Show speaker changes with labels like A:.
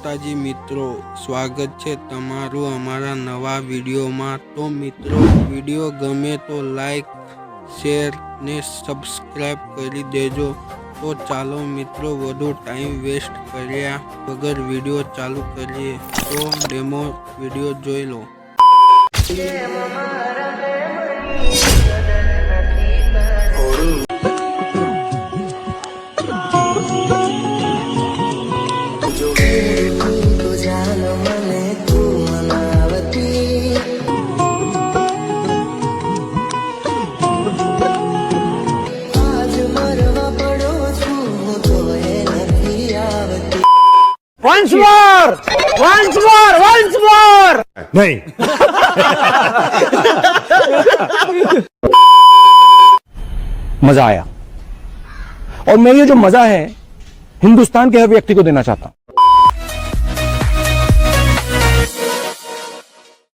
A: માતાજી મિત્રો, સ્વાગત છે તમારું અમારા નવા વિડીયોમાં। તો મિત્રો, વિડીયો ગમે તો લાઈક, શેર ને સબસ્ક્રાઈબ કરી દેજો। તો ચાલો મિત્રો, વધુ ટાઈમ વેસ્ટ કર્યા વગર વિડીયો ચાલુ કરીએ। તો ડેમો વિડીયો જોઈ લો।
B: Once more! Once more! Once more!
C: नहीं। मजा आया और मैं ये जो मजा है हिंदुस्तान के हर व्यक्ति को देना चाहता हूं।